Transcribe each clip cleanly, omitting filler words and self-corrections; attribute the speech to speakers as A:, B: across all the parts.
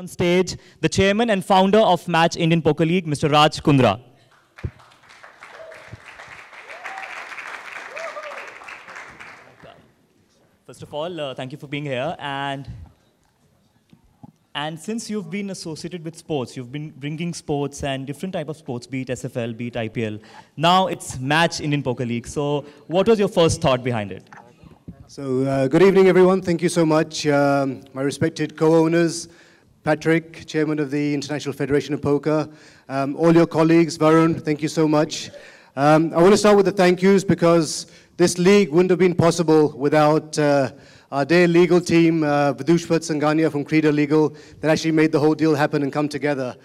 A: on stage the chairman and founder of Match Indian Poker League, Mr. Raj Kundra. First of all, thank you for being here. And since you've been associated with sports, you've been bringing sports and different type of sports, be it SFL, be it IPL. Now it's Match Indian Poker League. So what was your first thought behind it?
B: So good evening, everyone. Thank you so much. My respected co-owners, Patrick, Chairman of the International Federation of Poker, all your colleagues, Varun, thank you so much. I want to start with the thank yous because this league wouldn't have been possible without our dear legal team, Vidushpat Sangania from Creda Legal, that actually made the whole deal happen and come together.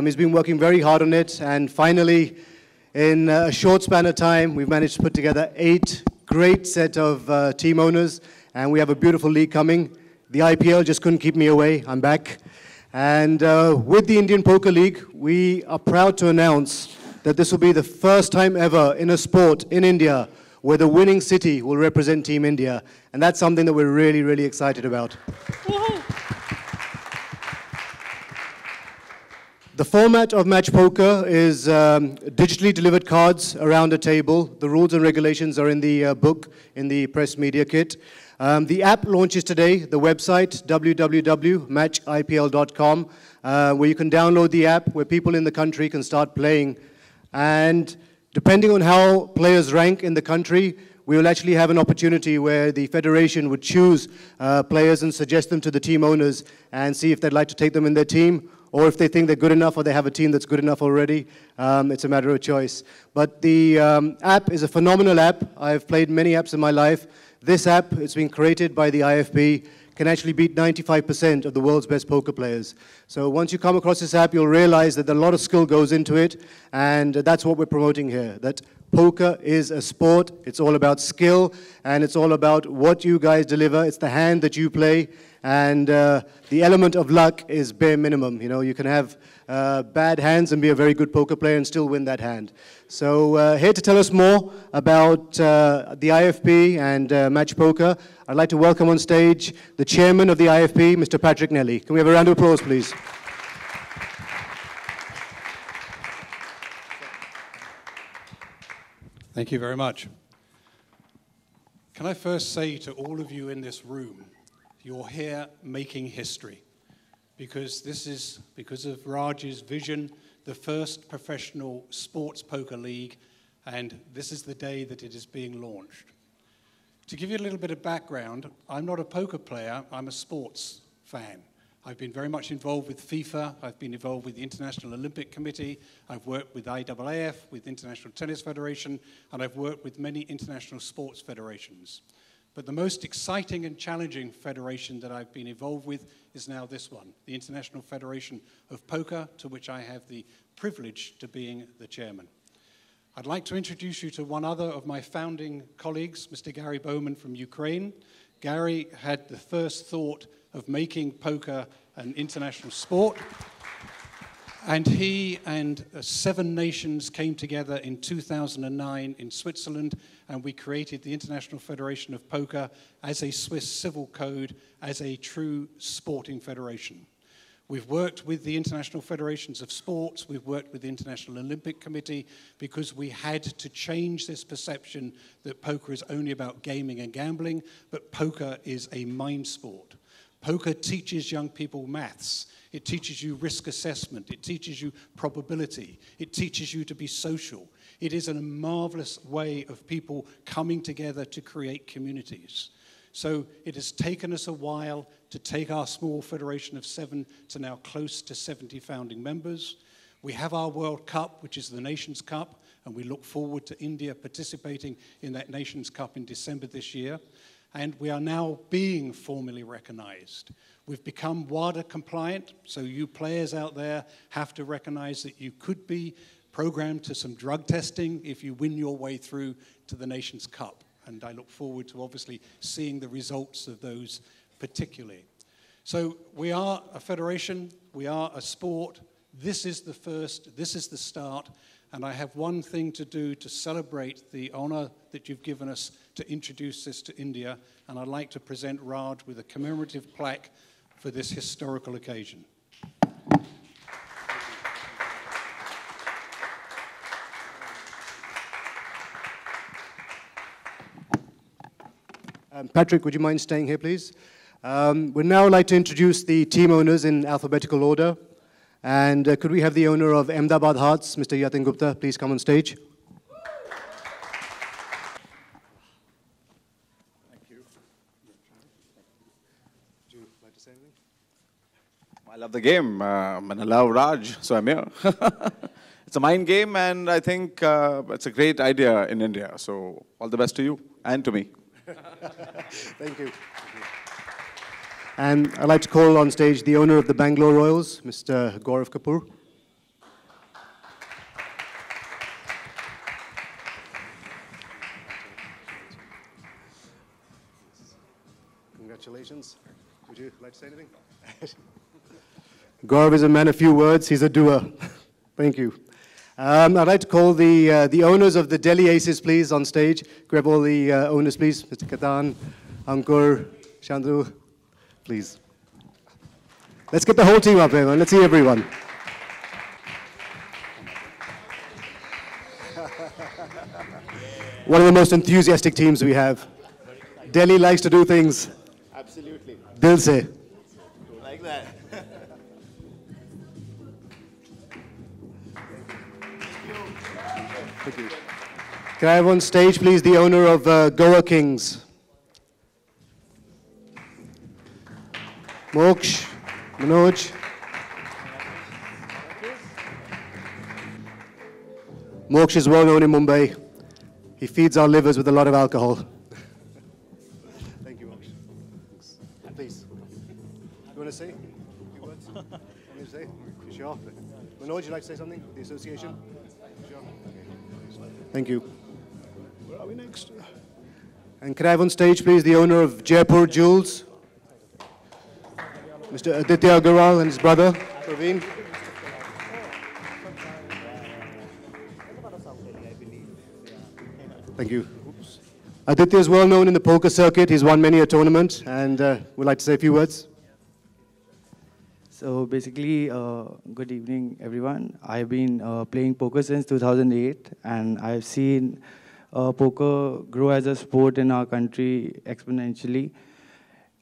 B: He's been working very hard on it, and finally, in a short span of time, we've managed to put together 8 great set of team owners, and we have a beautiful league coming. The IPL just couldn't keep me away. I'm back. And with the Indian Poker League, we are proud to announce that this will be the first time ever in a sport in India where the winning city will represent Team India. And that's something that we're really, really excited about. The format of Match Poker is digitally delivered cards around a table. The rules and regulations are in the book, in the press media kit. The app launches today, the website, www.matchipl.com, where you can download the app, where people in the country can start playing. And depending on how players rank in the country, we will actually have an opportunity where the federation would choose players and suggest them to the team owners and see if they'd like to take them in their team, or if they think they're good enough or they have a team that's good enough already. It's a matter of choice. But the app is a phenomenal app. I've played many apps in my life. This app, it's been created by the IFB, can actually beat 95% of the world's best poker players. So once you come across this app, you'll realize that a lot of skill goes into it, and that's what we're promoting here, that poker is a sport. It's all about skill, and it's all about what you guys deliver. It's the hand that you play, and the element of luck is bare minimum. You know, you can have bad hands and be a very good poker player and still win that hand. So here to tell us more about the IFB and Match Poker, I'd like to welcome on stage the chairman of the IFB, Mr. Patrick Nelly. Can we have a round of applause, please?
C: Thank you very much. Can I first say to all of you in this room, you're here making history, because this is, because of Raj's vision, the first professional sports poker league, and this is the day that it is being launched. To give you a little bit of background, I'm not a poker player, I'm a sports fan. I've been very much involved with FIFA, I've been involved with the International Olympic Committee, I've worked with IAAF, with International Tennis Federation, and I've worked with many international sports federations. But the most exciting and challenging federation that I've been involved with is now this one, the International Federation of Poker, to which I have the privilege to being the chairman. I'd like to introduce you to one other of my founding colleagues, Mr. Gary Bowman from Ukraine. Gary had the first thought of making poker an international sport. And he and 7 nations came together in 2009 in Switzerland, and we created the International Federation of Poker as a Swiss civil code, as a true sporting federation. We've worked with the International Federations of Sports, we've worked with the International Olympic Committee, because we had to change this perception that poker is only about gaming and gambling, but poker is a mind sport. Poker teaches young people maths. It teaches you risk assessment. It teaches you probability. It teaches you to be social. It is a marvelous way of people coming together to create communities. So it has taken us a while to take our small federation of 7 to now close to 70 founding members. We have our World Cup, which is the Nations Cup, and we look forward to India participating in that Nations Cup in December this year. And we are now being formally recognized. We've become WADA compliant, so you players out there have to recognize that you could be programmed to some drug testing if you win your way through to the Nations Cup. And I look forward to obviously seeing the results of those particularly. So we are a federation, we are a sport. This is the first, this is the start. And I have one thing to do to celebrate the honor that you've given us to introduce this to India, and I'd like to present Raj with a commemorative plaque for this historical occasion.
B: Patrick, would you mind staying here, please? We'd now like to introduce the team owners in alphabetical order. And could we have the owner of Ahmedabad Hearts, Mr. Yatin Gupta, please come on stage?
D: Thank you. Would you like to say anything? I love the game, and I love Raj, so I'm here. It's a mind game, and I think it's a great idea in India. So all the best to you and to me.
B: Thank you. And I'd like to call on stage the owner of the Bangalore Royals, Mr. Gaurav Kapoor. Congratulations. Would you like to say anything? Gaurav is a man of few words. He's a doer. Thank you. I'd like to call the owners of the Delhi Aces, please, on stage. Grab all the owners, please. Mr. Katan, Ankur, Chandru, please. Let's get the whole team up here, man. Let's see everyone. One of the most enthusiastic teams we have. Delhi likes to do things.
E: Absolutely.
B: Dil se.
E: Like that.
B: Thank you. Can I have on stage, please, the owner of Goa Kings? Moksh, Manoj. Moksh is well known in Mumbai. He feeds our livers with a lot of alcohol. Thank you, Moksh. Please. You want to say a few words? Want me to say? You sure? Manoj, would you like to say something? The association? Sure. Okay. Thank you. Where are we next? And can I have on stage, please, the owner of Jaipur Jewels? Mr. Aditya Agarwal and his brother, Praveen. Thank you. Oops. Aditya is well known in the poker circuit. He's won many a tournament and would like to say a few words.
F: So basically, good evening, everyone. I've been playing poker since 2008, and I've seen poker grow as a sport in our country exponentially.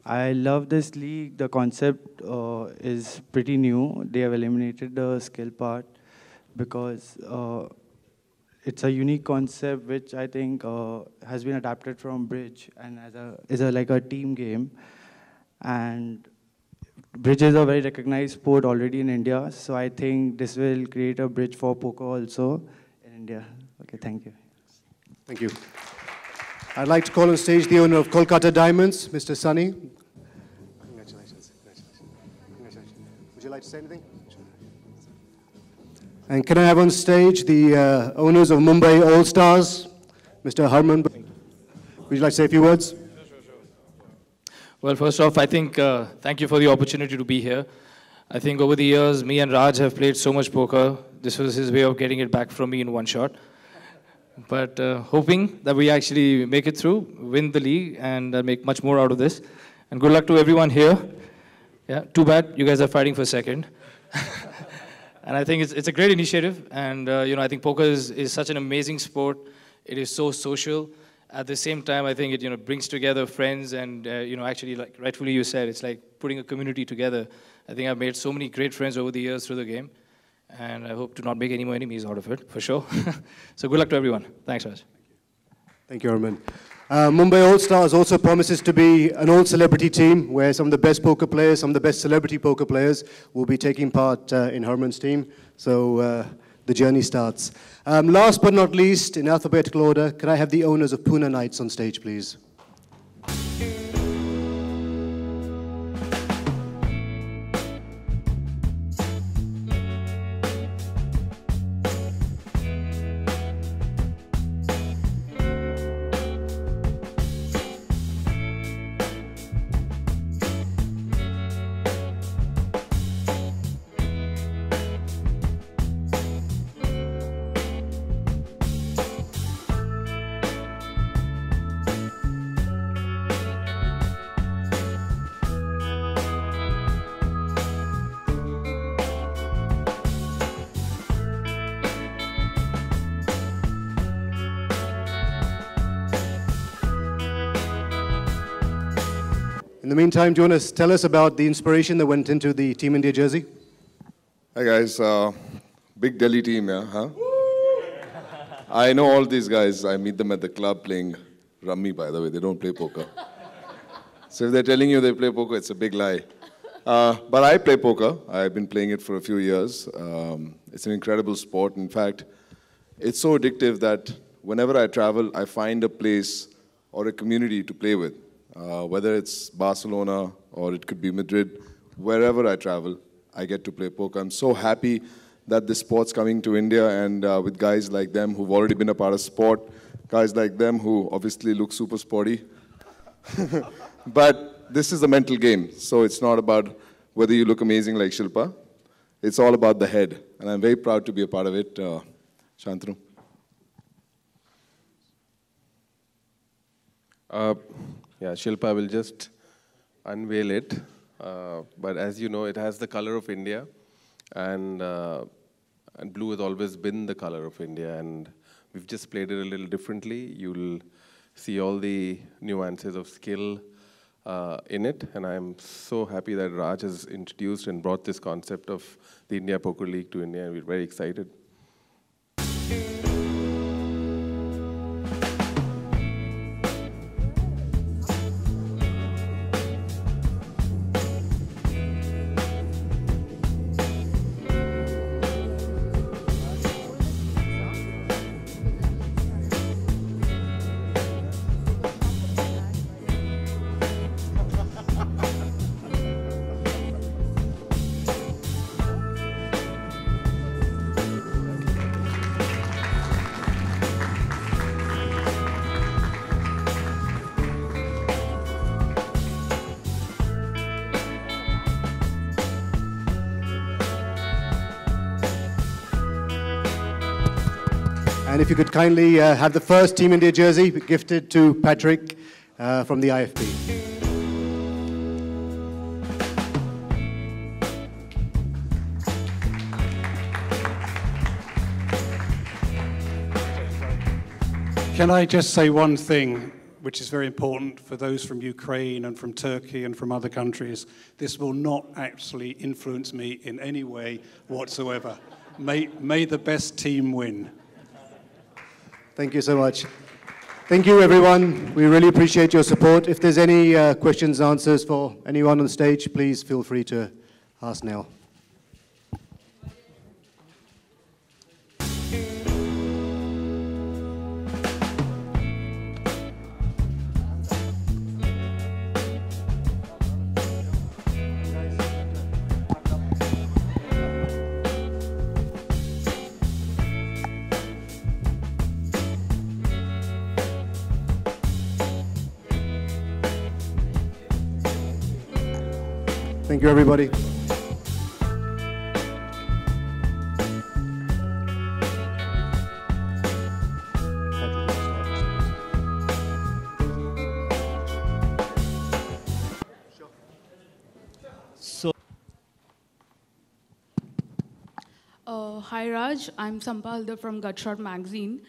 F: I love this league. The concept is pretty new. They have eliminated the skill part because it's a unique concept which I think has been adapted from bridge and is like a team game. And bridge is a very recognized sport already in India, so I think this will create a bridge for poker also in India. Okay, thank you.
B: Thank you. I'd like to call on stage the owner of Kolkata Diamonds, Mr. Sunny. Congratulations. Congratulations. Would you like to say anything? And can I have on stage the owners of Mumbai All Stars, Mr. Harman? Would you like to say a few words?
G: Well, first off, I think thank you for the opportunity to be here. I think over the years, me and Raj have played so much poker. This was his way of getting it back from me in one shot. But hoping that we actually make it through, win the league, and make much more out of this. And good luck to everyone here. Yeah, too bad you guys are fighting for second. And I think it's a great initiative. And I think poker is such an amazing sport. It is so social. At the same time, I think it brings together friends, and actually, like rightfully you said, it's like putting a community together. I think I've made so many great friends over the years through the game. And I hope to not make any more enemies out of it, for sure. So good luck to everyone. Thanks, Raj.
B: Thank you, Arman. Mumbai All Stars also promises to be an all-celebrity team where some of the best poker players, some of the best celebrity poker players will be taking part in Harman's team. So the journey starts. Last but not least, in alphabetical order, could I have the owners of Pune Knights on stage, please? In the meantime, do you want to tell us about the inspiration that went into the Team India jersey?
H: Hi guys, big Delhi team, yeah, huh? I know all these guys. I meet them at the club playing rummy, by the way. They don't play poker. So if they're telling you they play poker, it's a big lie. But I play poker. I've been playing it for a few years. It's an incredible sport. In fact, it's so addictive that whenever I travel, I find a place or a community to play with. Whether it's Barcelona or it could be Madrid, wherever I travel, I get to play poker. I'm so happy that this sport's coming to India, and with guys like them who've already been a part of sport, guys like them who obviously look super sporty. But this is a mental game, so it's not about whether you look amazing like Shilpa. It's all about the head, and I'm very proud to be a part of it. Shantanu.
I: Yeah, Shilpa will just unveil it. But as you know, it has the color of India, and blue has always been the color of India, and we've just played it a little differently. You'll see all the nuances of skill in it, and I'm so happy that Raj has introduced and brought this concept of the India Poker League to India, and we're very excited.
B: And if you could kindly have the first Team India jersey gifted to Patrick from the IFP.
C: Can I just say one thing, which is very important for those from Ukraine and from Turkey and from other countries? This will not actually influence me in any way whatsoever. May the best team win.
B: Thank you so much. Thank you, everyone. We really appreciate your support. If there's any questions, answers for anyone on stage, please feel free to ask now. Thank you, everybody.
J: Hi Raj, I'm Sampalda from Gutshot magazine.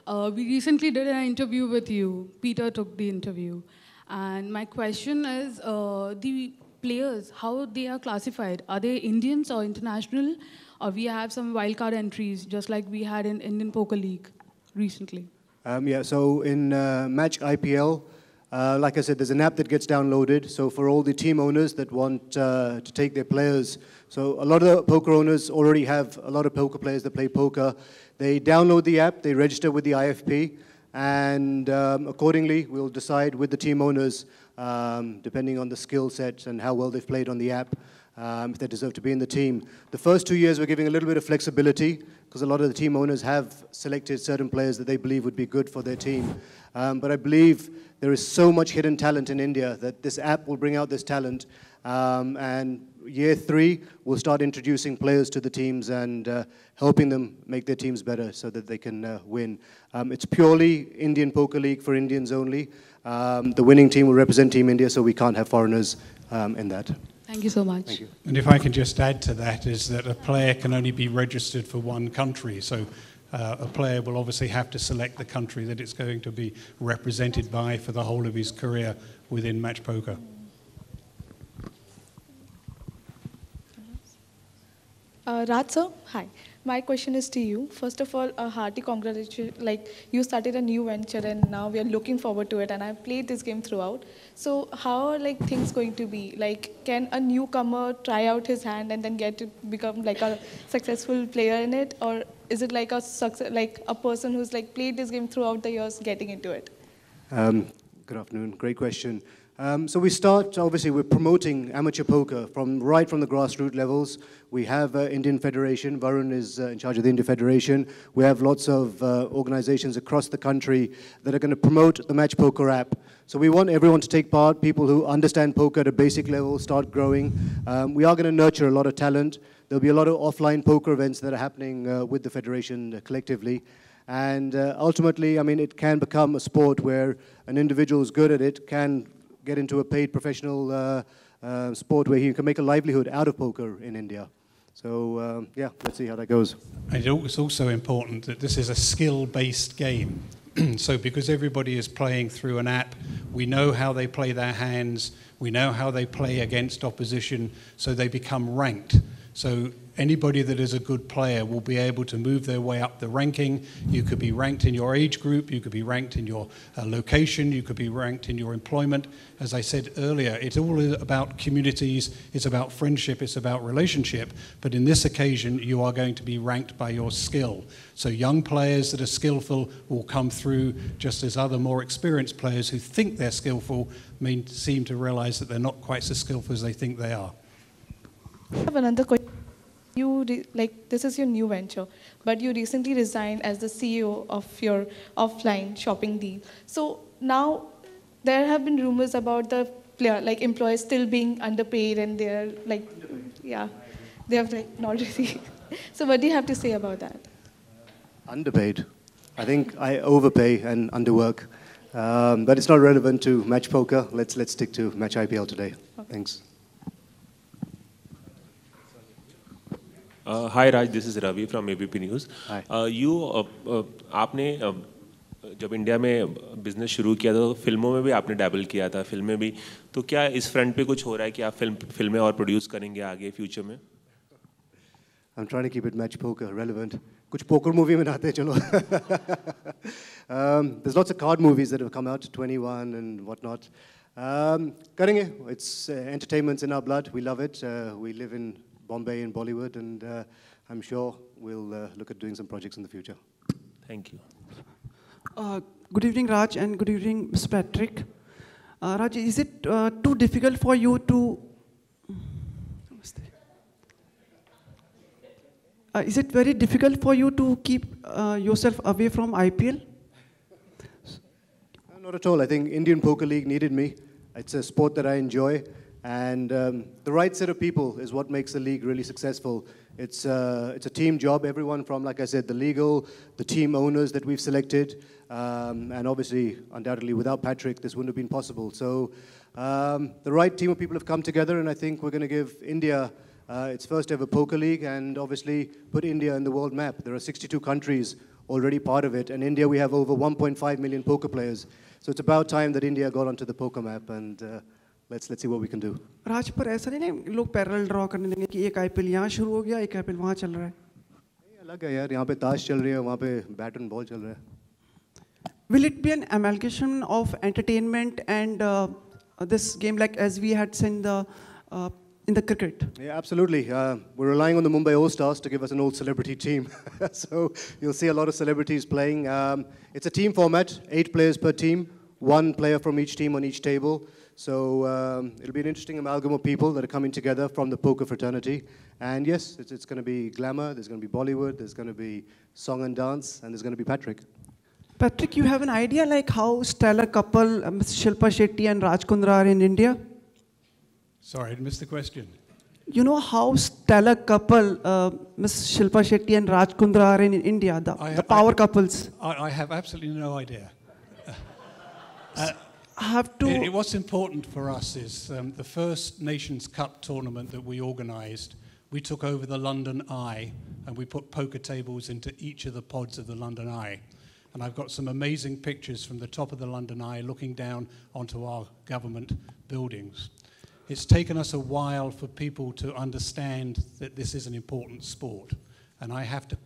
J: We recently did an interview with you. Peter took the interview. And my question is, the players, how they are classified? Are they Indians or international? Or we have some wildcard entries, just like we had in Indian Poker League recently?
B: Yeah, so in Match IPL, like I said, there's an app that gets downloaded. So for all the team owners that want to take their players, so a lot of the poker owners already have a lot of poker players that play poker. They download the app, they register with the IFP, and accordingly, we'll decide with the team owners, depending on the skill sets and how well they've played on the app, if they deserve to be in the team. The first 2 years, we're giving a little bit of flexibility, because a lot of the team owners have selected certain players that they believe would be good for their team. But I believe there is so much hidden talent in India that this app will bring out this talent. And year 3, we'll start introducing players to the teams and helping them make their teams better so that they can win. It's purely Indian Poker League for Indians only. The winning team will represent Team India, so we can't have foreigners in that.
J: Thank you so much.
B: Thank you.
C: And if I can just add to that, is that a player can only be registered for one country. So a player will obviously have to select the country that it's going to be represented by for the whole of his career within match poker.
K: Raj sir, hi. My question is to you. First of all, a hearty congratulations. Like, you started a new venture and now we are looking forward to it, and I've played this game throughout. So how are like things going to be? Like, can a newcomer try out his hand and then get to become like a successful player in it? Or is it like a success, like a person who's like played this game throughout the years getting into it?
B: Good afternoon. Great question. So we start, obviously, we're promoting amateur poker right from the grassroots levels. We have Indian Federation. Varun is in charge of the Indian Federation. We have lots of organizations across the country that are going to promote the Match Poker app. So we want everyone to take part, people who understand poker at a basic level, start growing. We are going to nurture a lot of talent. There'll be a lot of offline poker events that are happening with the Federation collectively. And ultimately, I mean, it can become a sport where an individual who's good at it can get into a paid professional sport where he can make a livelihood out of poker in India. So, yeah, let's see how that goes.
C: And it's also important that this is a skill-based game. So because everybody is playing through an app, we know how they play their hands, we know how they play against opposition, so they become ranked. So anybody that is a good player will be able to move their way up the ranking. You could be ranked in your age group, you could be ranked in your location, you could be ranked in your employment. As I said earlier, it's all about communities, it's about friendship, it's about relationship. But in this occasion, you are going to be ranked by your skill. So young players that are skillful will come through, just as other more experienced players who think they're skillful may seem to realize that they're not quite so skillful as they think they are.
K: I have another question. This is your new venture, but you recently resigned as the CEO of your offline shopping deal. So now there have been rumors about the employees still being underpaid, and they're like, yeah, they have like not really. So what do you have to say about that?
B: Underpaid. I think I overpay and underwork, but it's not relevant to match poker. Let's stick to match IPL today. Okay. Thanks.
L: Hi Raj, this is Ravi from ABP News.
B: Hi.
L: आपने जब India में business शुरू किया था तो फिल्मों में भी आपने डैबल किया था, फिल्में भी, तो क्या इस फ्रंट पे कुछ हो रहा है कि आप फिल्में और प्रोड्यूस करेंगे आगे फ्यूचर में?
B: I'm trying to keep it match poker relevant. कुछ poker movie में आते हैं चलो. There's lots of card movies that have come out, 21 and whatnot. करेंगे. It's entertainment's in our blood. We love it. We live in Bombay and Bollywood, and I'm sure we'll look at doing some projects in the future.
L: Thank you.
M: Good evening, Raj, and good evening, Mr. Patrick. Raj, is it too difficult for you to... is it very difficult for you to keep yourself away from IPL?
B: Not at all. I think Indian Poker League needed me. It's a sport that I enjoy. And the right set of people is what makes the league really successful. It's a team job. Everyone from, like I said, the legal, the team owners that we've selected, and obviously, undoubtedly, without Patrick, this wouldn't have been possible. So the right team of people have come together, and I think we're going to give India its first ever poker league, and obviously put India in the world map. There are 62 countries already part of it, and India, we have over 1.5 million poker players. So it's about time that India got onto the poker map, and let's see what we can do.
M: राज, पर ऐसा नहीं है लोग parallel draw करने देंगे कि एक IPL यहाँ शुरू हो गया, एक आईपीएल वहाँ चल रहा है.
B: अलग है यार, यहाँ पे ताश चल रही है, वहाँ पे बैट एंड बॉल चल रहा है.
M: Will it be an amalgamation of entertainment and this game, like as we had seen in the cricket?
B: Yeah, absolutely. We're relying on the Mumbai All-Stars to give us an old celebrity team. So you'll see a lot of celebrities playing. It's a team format, 8 players per team, 1 player from each team on each table. So it'll be an interesting amalgam of people that are coming together from the poker fraternity. And yes, it's going to be glamour, there's going to be Bollywood, there's going to be song and dance, and there's going to be Patrick.
M: Patrick, you have an idea like how stellar couple Ms. Shilpa Shetty and Raj Kundra are in India?
C: Sorry, I missed the question.
M: You know how stellar couple Ms. Shilpa Shetty and Raj Kundra are in India, the power couples?
C: I have absolutely no idea. What's important for us is the first Nations Cup tournament that we organised, we took over the London Eye and we put poker tables into each of the pods of the London Eye. And I've got some amazing pictures from the top of the London Eye looking down onto our government buildings. it's taken us a while for people to understand that this is an important sport. And I have to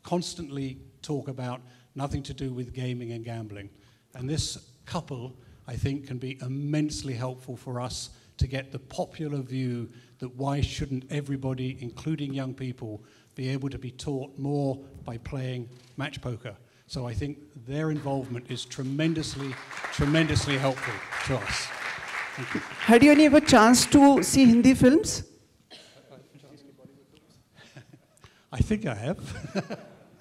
C: constantly talk about nothing to do with gaming and gambling. And this couple, I think, can be immensely helpful for us to get the popular view that why shouldn't everybody, including young people, be able to be taught more by playing match poker. So I think their involvement is tremendously, tremendously helpful to us. Thank you.
M: Had you any ever chance to see Hindi films?
C: I think I have.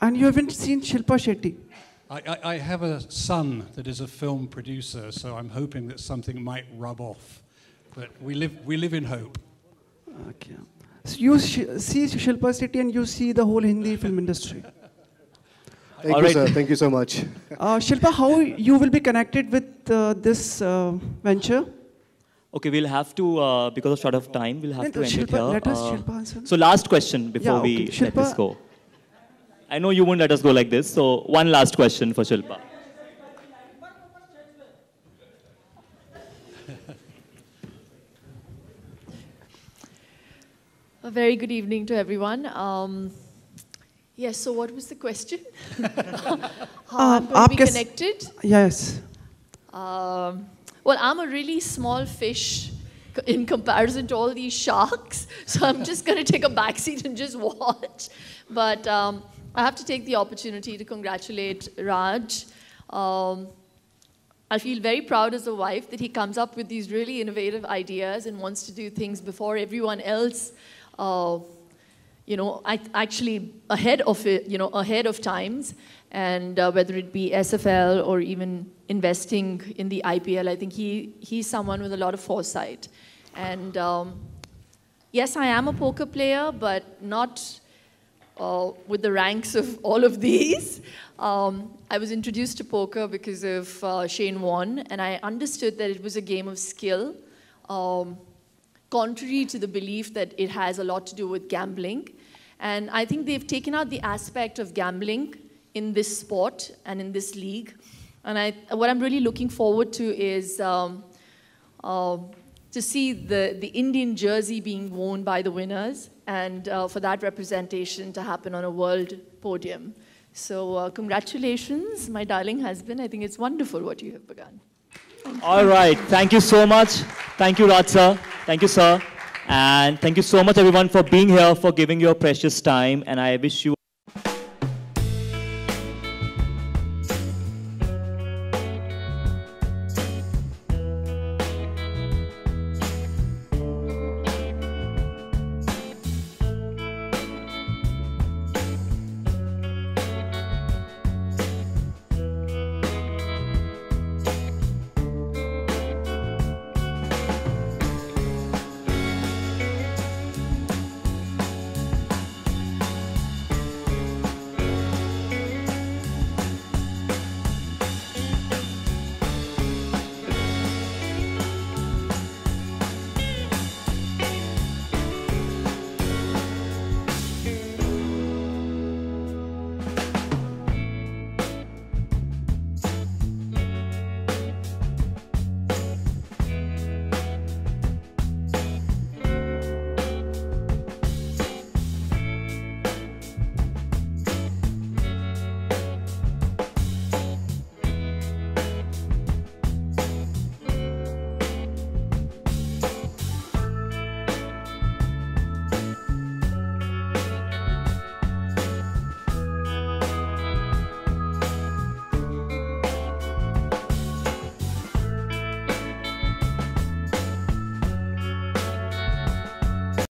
M: And you haven't seen Shilpa Shetty?
C: I have a son that is a film producer, so I'm hoping that something might rub off. But we live in hope.
M: Okay. So you see Shilpa Shetty and you see the whole Hindi film industry.
B: Thank you, sir. Thank you so much.
M: Shilpa, how you will be connected with this venture?
A: Okay, we'll have to, because of short of time, we'll have to end it here.
M: Let us Shilpa answer.
A: So last question before we let this go. I know you won't let us go like this, so one last question for Shilpa.
N: A very good evening to everyone. Yes, so what was the question? How I'm going to be connected?
M: Yes.
N: Well, I'm a really small fish in comparison to all these sharks, so I'm just going to take a backseat and just watch. But I have to take the opportunity to congratulate Raj. I feel very proud as a wife that he comes up with these really innovative ideas and wants to do things before everyone else. Actually ahead of it, ahead of times, and whether it be SFL or even investing in the IPL, I think he's someone with a lot of foresight. And yes, I am a poker player, but not with the ranks of all of these. I was introduced to poker because of Shane Warne, and I understood that it was a game of skill. Contrary to the belief that it has a lot to do with gambling. And I think they've taken out the aspect of gambling in this sport and in this league. And what I'm really looking forward to is to see the Indian jersey being worn by the winners and for that representation to happen on a world podium. So congratulations, my darling husband. I think it's wonderful what you have begun.
A: All right. Thank you so much. Thank you, Raj sir. Thank you, sir. And thank you so much, everyone, for being here, for giving your precious time. And I wish you